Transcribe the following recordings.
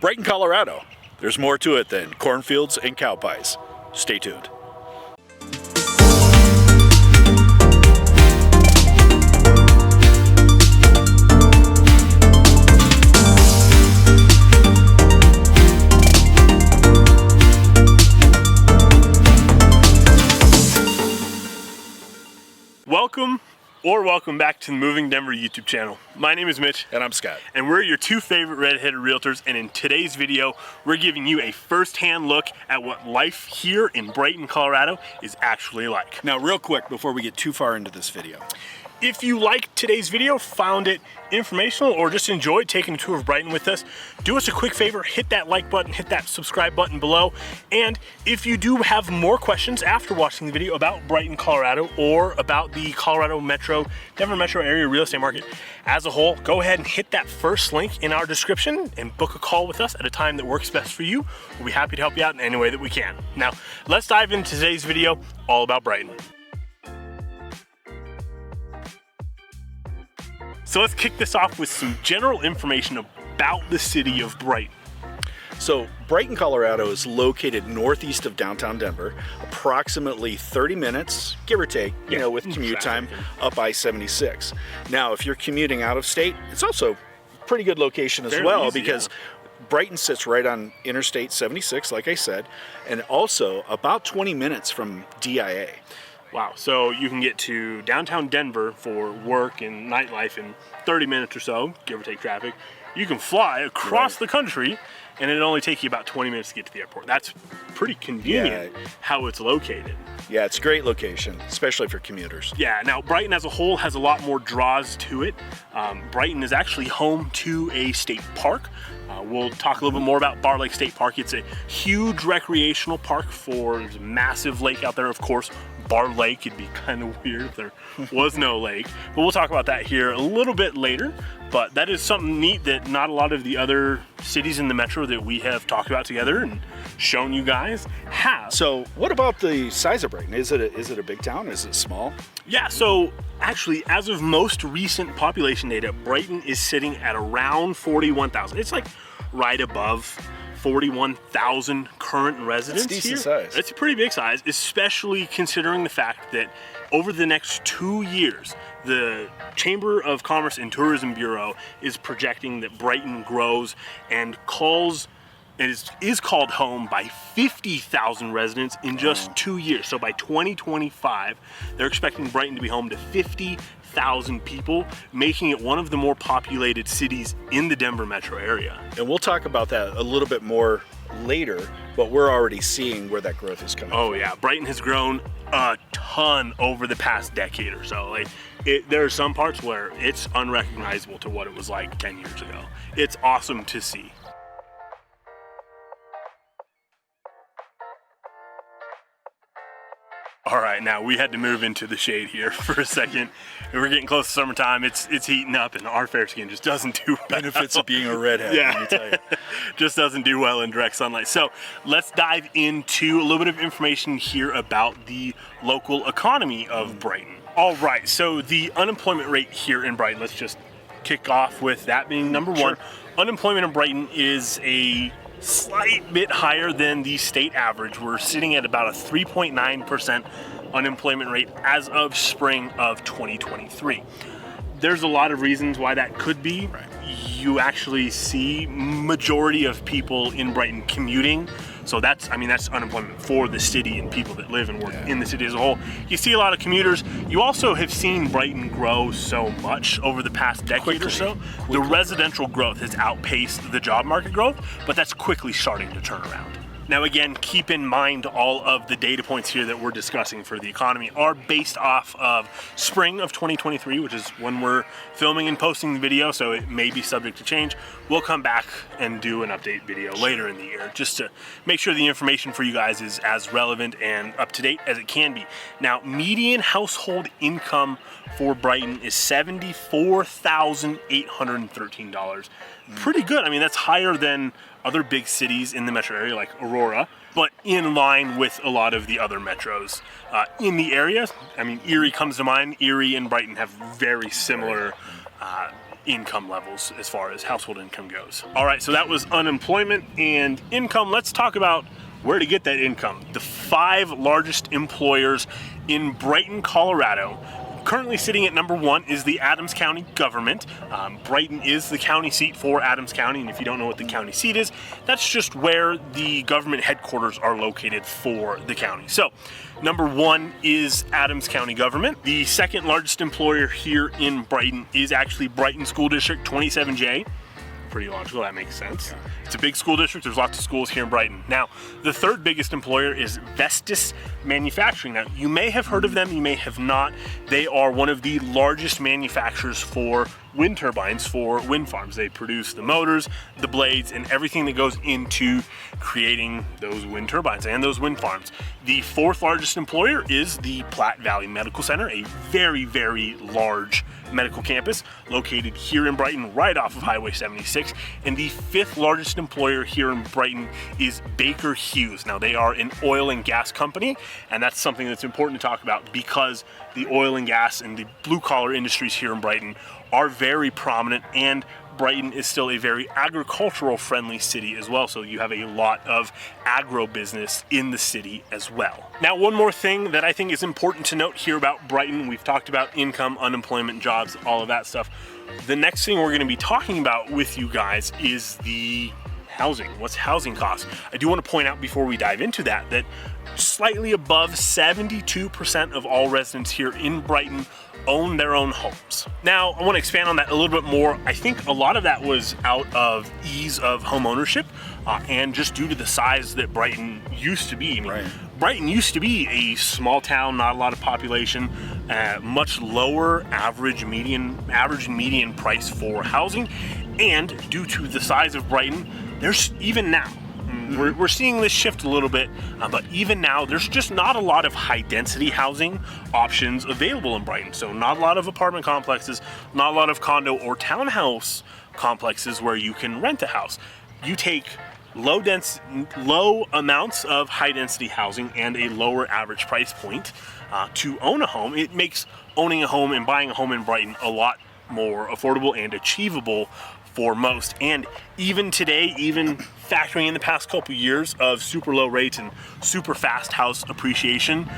Brighton, Colorado. There's more to it than cornfields and cow pies. Stay tuned. Welcome back to the Moving Denver YouTube channel. My name is Mitch. And I'm Scott. And we're your two favorite redheaded realtors, and in today's video, we're giving you a first-hand look at what life here in Brighton, Colorado is actually like. Now, real quick, before we get too far into this video. If you liked today's video, found it informational, or just enjoyed taking a tour of Brighton with us, do us a quick favor, hit that like button, hit that subscribe button below. And if you do have more questions after watching the video about Brighton, Colorado, or about the Colorado Metro, Denver Metro area real estate market as a whole, go ahead and hit that first link in our description and book a call with us at a time that works best for you. We'll be happy to help you out in any way that we can. Now, let's dive into today's video all about Brighton. So let's kick this off with some general information about the city of Brighton. So Brighton, Colorado is located northeast of downtown Denver, approximately 30 minutes, give or take, with commute time, up I-76. Now, if you're commuting out of state, it's also a pretty good location as well, easy, because Brighton sits right on Interstate 76, like I said, and also about 20 minutes from DIA. Wow, so you can get to downtown Denver for work and nightlife in 30 minutes or so, give or take traffic. You can fly across the country, and it'll only take you about 20 minutes to get to the airport. That's pretty convenient how it's located. Yeah, it's a great location, especially for commuters. Yeah, now Brighton as a whole has a lot more draws to it. Brighton is actually home to a state park. We'll talk a little bit more about Barr Lake State Park. It's a huge recreational park there's a massive lake out there, of course. Barr Lake, it'd be kind of weird if there was no lake. But we'll talk about that here a little bit later. But that is something neat that not a lot of the other cities in the metro that we have talked about together and shown you guys have. So what about the size of Brighton? Is it a big town? Is it small? Yeah, so actually, as of most recent population data, Brighton is sitting at around 41,000. It's like right above 41,000 current residents. That's decent here. size. It's a pretty big size, especially considering the fact that over the next 2 years, the Chamber of Commerce and Tourism Bureau is projecting that Brighton grows and is called home by 50,000 residents in just 2 years. So by 2025, they're expecting Brighton to be home to 50,000 people, making it one of the more populated cities in the Denver metro area. And we'll talk about that a little bit more later, but we're already seeing where that growth is coming from. Yeah, Brighton has grown a ton over the past decade or so. There are some parts where it's unrecognizable to what it was like 10 years ago. It's awesome to see. All right, now we had to move into the shade here for a second. We're getting close to summertime. It's heating up, and our fair skin just doesn't do well. Benefits of being a redhead, let me tell you. Just doesn't do well in direct sunlight. So let's dive into a little bit of information here about the local economy of Brighton. All right, so the unemployment rate here in Brighton, let's just kick off with that being number one. Unemployment in Brighton is a slight bit higher than the state average. We're sitting at about a 3.9% unemployment rate as of spring of 2023. There's a lot of reasons why that could be. You actually see majority of people in Brighton commuting. So that's unemployment for the city and people that live and work in the city as a whole. You see a lot of commuters. You also have seen Brighton grow so much over the past decade or so. The residential growth has outpaced the job market growth, but that's quickly starting to turn around. Now again, keep in mind all of the data points here that we're discussing for the economy are based off of spring of 2023, which is when we're filming and posting the video, so it may be subject to change. We'll come back and do an update video later in the year just to make sure the information for you guys is as relevant and up to date as it can be. Now, median household income for Brighton is $74,813. Pretty good. That's higher than other big cities in the metro area like Aurora, but in line with a lot of the other metros in the area. Erie comes to mind. Erie and Brighton have very similar income levels as far as household income goes. All right, so that was unemployment and income. Let's talk about where to get that income. The 5 largest employers in Brighton, Colorado. Currently sitting at number 1 is the Adams County government. Brighton is the county seat for Adams County, and if you don't know what the county seat is, that's just where the government headquarters are located for the county. So, number 1 is Adams County government. The second largest employer here in Brighton is actually Brighton School District 27J. Pretty logical, that makes sense. It's a big school district, there's lots of schools here in Brighton. Now, the third biggest employer is Vestas Manufacturing. Now, you may have heard of them, you may have not. They are one of the largest manufacturers for wind turbines for wind farms. They produce the motors, the blades, and everything that goes into creating those wind turbines and those wind farms. The fourth largest employer is the Platte Valley Medical Center, a very, very large medical campus located here in Brighton, right off of Highway 76. And the fifth largest employer here in Brighton is Baker Hughes. Now, they are an oil and gas company, and that's something that's important to talk about because the oil and gas and the blue collar industries here in Brighton are very prominent, and Brighton is still a very agricultural friendly city as well, so you have a lot of agro business in the city as well. Now, one more thing that I think is important to note here about Brighton, we've talked about income, unemployment, jobs, all of that stuff. The next thing we're going to be talking about with you guys is the housing. What's housing costs? I do want to point out before we dive into that slightly above 72% of all residents here in Brighton own their own homes. Now, I want to expand on that a little bit more. I think a lot of that was out of ease of home ownership and just due to the size that Brighton used to be. I mean, Brighton used to be a small town, not a lot of population, much lower average median price for housing, and due to the size of Brighton, there's even now, we're seeing this shift a little bit, but even now, there's just not a lot of high-density housing options available in Brighton. So not a lot of apartment complexes, not a lot of condo or townhouse complexes where you can rent a house. You take low amounts of high-density housing and a lower average price point to own a home. It makes owning a home and buying a home in Brighton a lot more affordable and achievable for most. And even today, even factoring in the past couple years of super low rates and super fast house appreciation,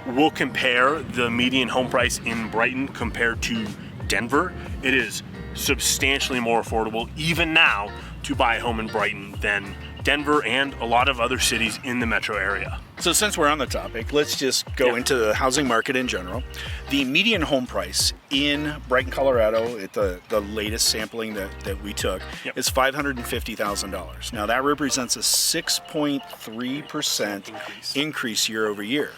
we'll compare the median home price in Brighton compared to Denver. It is substantially more affordable even now to buy a home in Brighton than Denver and a lot of other cities in the metro area. So since we're on the topic, let's just go into the housing market in general. The median home price in Brighton, Colorado, at the latest sampling that we took, is $550,000. Now that represents a 6.3% increase year over year.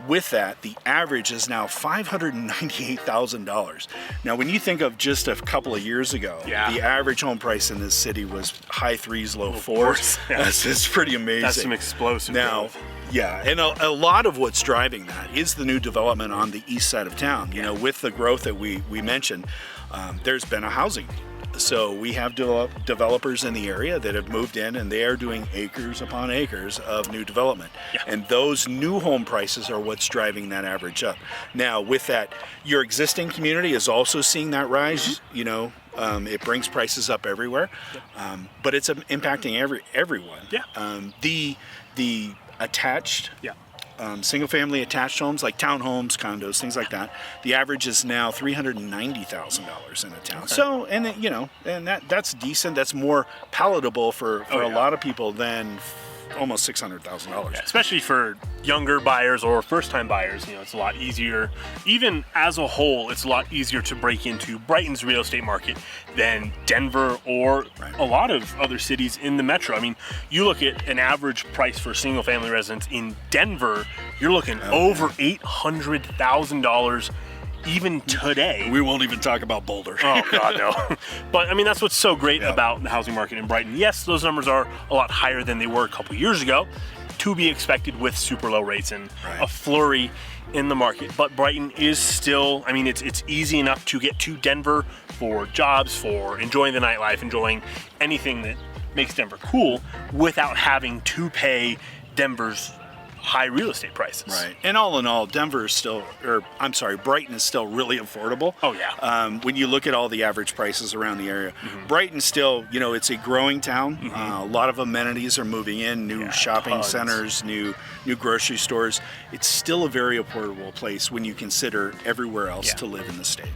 With that, the average is now $598,000. Now, when you think of just a couple of years ago, the average home price in this city was high threes, low fours. That's pretty amazing. That's some explosive growth. And a lot of what's driving that is the new development on the east side of town. You know, with the growth that we mentioned, there's been a housing. So we have developers in the area that have moved in, and they are doing acres upon acres of new development. And those new home prices are what's driving that average up. Now, with that, your existing community is also seeing that rise. You know, it brings prices up everywhere, but it's impacting everyone. The attached. Single-family attached homes like townhomes, condos, things like that. The average is now $390,000 in a town. So, and that's decent. That's more palatable for a lot of people than almost $600,000. Especially for younger buyers or first-time buyers, you know, it's a lot easier. Even as a whole, it's a lot easier to break into Brighton's real estate market than Denver or a lot of other cities in the metro. I mean, you look at an average price for single-family residence in Denver, you're looking over $800,000 even today. We won't even talk about Boulder. Oh, God, no. But, I mean, that's what's so great about the housing market in Brighton. Yes, those numbers are a lot higher than they were a couple years ago, to be expected with super low rates and a flurry in the market. But Brighton is still, I mean, it's easy enough to get to Denver for jobs, for enjoying the nightlife, enjoying anything that makes Denver cool without having to pay Denver's high real estate prices. Right. And all in all, Denver is still, Brighton is still really affordable. Oh, yeah. When you look at all the average prices around the area, Brighton still, it's a growing town. A lot of amenities are moving in, new shopping centers, new grocery stores. It's still a very affordable place when you consider everywhere else to live in the state.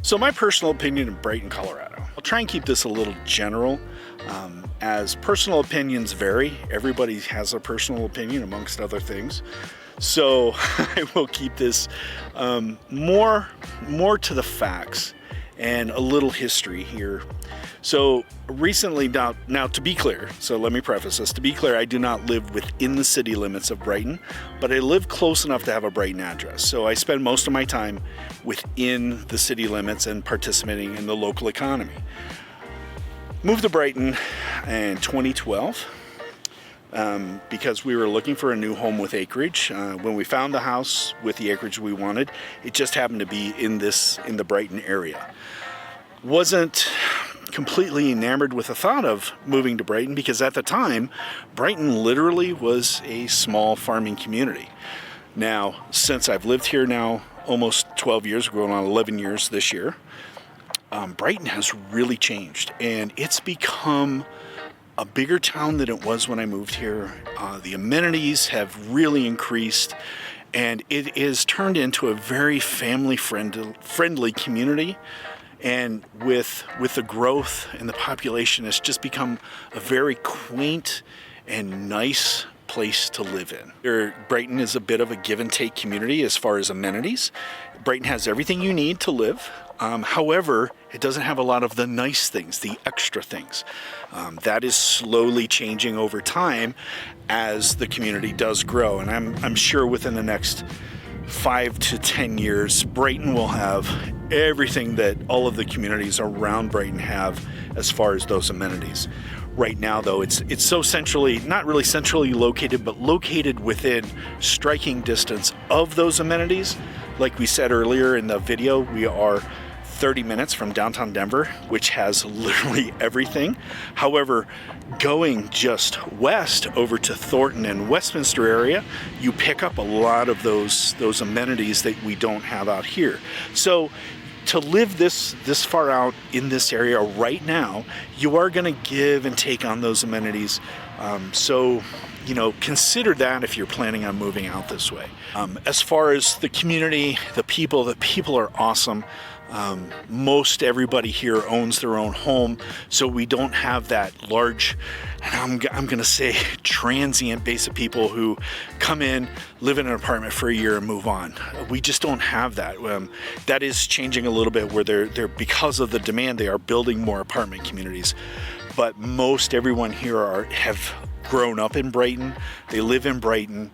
So my personal opinion of Brighton, Colorado. I'll try and keep this a little general, as personal opinions vary. Everybody has a personal opinion amongst other things. So I will keep this more to the facts and a little history here. So recently, now to be clear, so let me preface this. To be clear, I do not live within the city limits of Brighton, but I live close enough to have a Brighton address. So I spend most of my time within the city limits and participating in the local economy. Moved to Brighton in 2012 because we were looking for a new home with acreage. When we found the house with the acreage we wanted, it just happened to be in the Brighton area. Wasn't completely enamored with the thought of moving to Brighton because at the time, Brighton literally was a small farming community. Now, since I've lived here now almost 12 years, going on 11 years this year, Brighton has really changed, and it's become a bigger town than it was when I moved here. The amenities have really increased, and it is turned into a very family-friendly community. And with the growth in the population, it's just become a very quaint and nice place to live in. Brighton is a bit of a give and take community as far as amenities. Brighton has everything you need to live. However, it doesn't have a lot of the nice things, the extra things. That is slowly changing over time as the community does grow. And I'm sure within the next 5 to 10 years, Brighton will have everything that all of the communities around Brighton have as far as those amenities. Right now, though, it's so not really centrally located, but located within striking distance of those amenities. Like we said earlier in the video, we are 30 minutes from downtown Denver, which has literally everything. However, going just west over to Thornton and Westminster area, you pick up a lot of those amenities that we don't have out here. So to live this far out in this area right now, you are going to give and take on those amenities. So consider that if you're planning on moving out this way. As far as the community, the people are awesome. Most everybody here owns their own home, so we don't have that large, and I'm going to say transient base of people who come in, live in an apartment for a year and move on. We just don't have that. That is changing a little bit where they're because of the demand, they are building more apartment communities. But most everyone here have grown up in Brighton. They live in Brighton,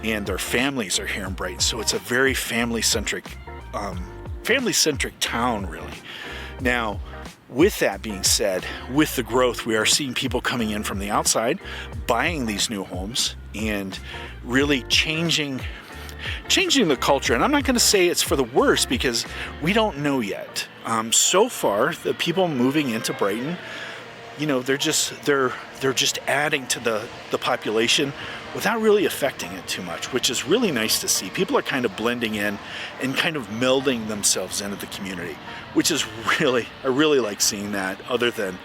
and their families are here in Brighton. So it's a very family-centric town, really. Now, with that being said, with the growth, we are seeing people coming in from the outside, buying these new homes, and really changing the culture. And I'm not going to say it's for the worse because we don't know yet. So far, the people moving into Brighton, they're just adding to the population without really affecting it too much, which is really nice to see. People are kind of blending in and kind of melding themselves into the community, which is I really like seeing that, other than,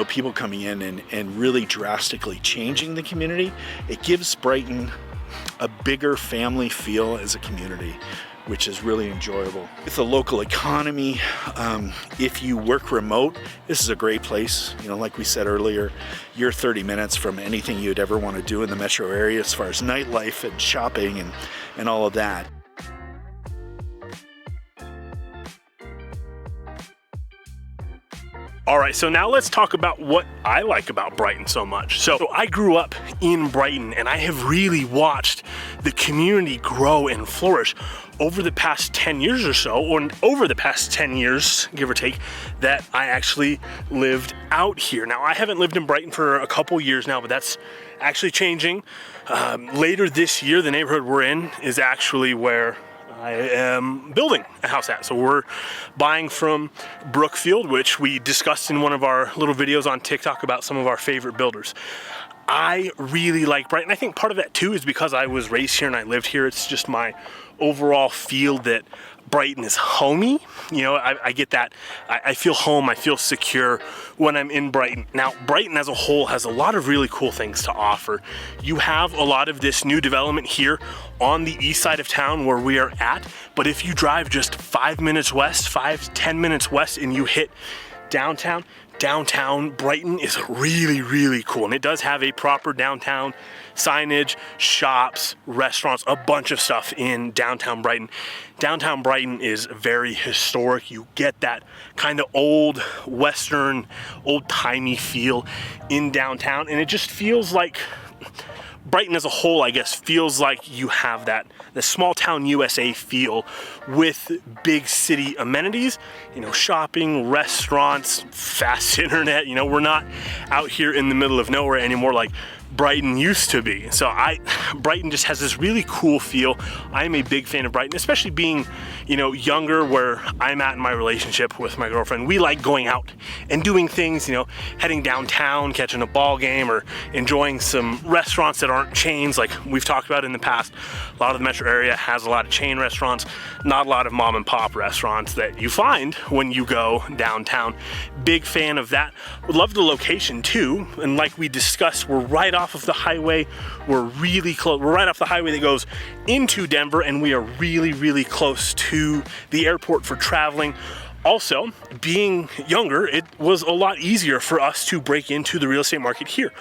people coming in and really drastically changing the community. It gives Brighton a bigger family feel as a community, which is really enjoyable. With the local economy, if you work remote, this is a great place. Like we said earlier, you're 30 minutes from anything you'd ever want to do in the metro area as far as nightlife and shopping and all of that. All right, so now let's talk about what I like about Brighton so much. So I grew up in Brighton, and I have really watched the community grow and flourish over the past 10 years or so, or over the past 10 years, give or take, that I actually lived out here. Now, I haven't lived in Brighton for a couple years now, but that's actually changing. Later this year, the neighborhood we're in is actually where I am building a house at. So we're buying from Brookfield, which we discussed in one of our little videos on TikTok about some of our favorite builders. I really like Brighton. I think part of that too is because I was raised here and I lived here. It's just my overall feel that Brighton is homey. You know, I get that. I feel home, I feel secure when I'm in Brighton. Now, Brighton as a whole has a lot of really cool things to offer. You have a lot of this new development here on the east side of town where we are at, but if you drive just 5 minutes west, 5-10 minutes west, and you hit downtown Brighton is really, really cool. And it does have a proper downtown signage, shops, restaurants, a bunch of stuff in downtown Brighton. Downtown Brighton is very historic. You get that kind of old Western, old-timey feel in downtown. And it just feels like Brighton as a whole, I guess, feels like you have that the small town USA feel with big city amenities, you know, shopping, restaurants, fast internet. You know, we're not out here in the middle of nowhere anymore like Brighton used to be. So Brighton just has this really cool feel. I'm a big fan of Brighton, especially being, you know, younger, where I'm at in my relationship with my girlfriend. We like going out and doing things, you know, heading downtown, catching a ball game, or enjoying some restaurants that aren't chains like we've talked about in the past. A lot of the metro area has a lot of chain restaurants, not a lot of mom and pop restaurants that you find when you go downtown. Big fan of that. Would love the location too. And like we discussed, we're right off of the highway. We're really close. We're right off the highway that goes into Denver, and we are really, really close to the airport for traveling. Also, being younger, it was a lot easier for us to break into the real estate market here.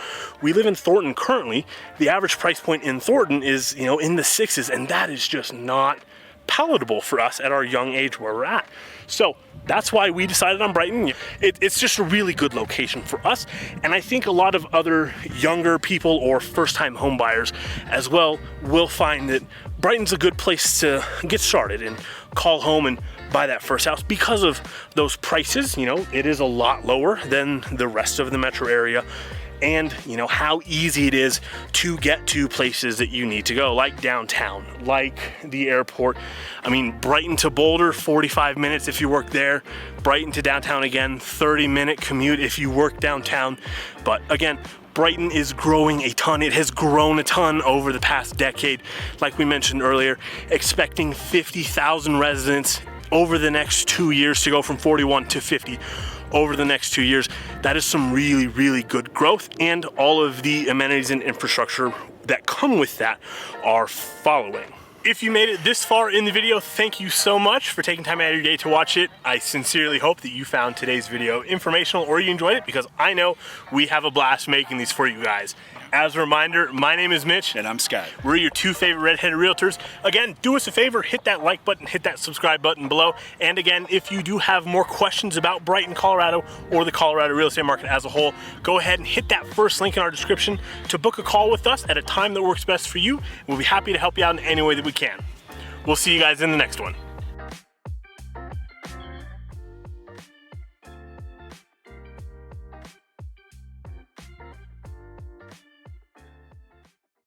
We live in Thornton currently. The average price point in Thornton is, you know, in the 6s, and that is just not palatable for us at our young age where we're at. So that's why we decided on Brighton. It's just a really good location for us, and I think a lot of other younger people or first-time home buyers as well will find that Brighton's a good place to get started and call home and buy that first house because of those prices. You know, it is a lot lower than the rest of the metro area, and you know how easy it is to get to places that you need to go, like downtown, like the airport. I mean, Brighton to Boulder, 45 minutes if you work there. Brighton to downtown again, 30-minute commute if you work downtown. But again, Brighton is growing a ton. It has grown a ton over the past decade. Like we mentioned earlier, expecting 50,000 residents over the next 2 years to go from 41 to 50 over the next 2 years. That is some really, really good growth, and all of the amenities and infrastructure that come with that are following. If you made it this far in the video, thank you so much for taking time out of your day to watch it. I sincerely hope that you found today's video informational or you enjoyed it, because I know we have a blast making these for you guys. As a reminder, my name is Mitch. And I'm Scott. We're your two favorite redheaded realtors. Again, do us a favor, hit that like button, hit that subscribe button below. And again, if you do have more questions about Brighton, Colorado, or the Colorado real estate market as a whole, go ahead and hit that first link in our description to book a call with us at a time that works best for you. We'll be happy to help you out in any way that we can. We'll see you guys in the next one.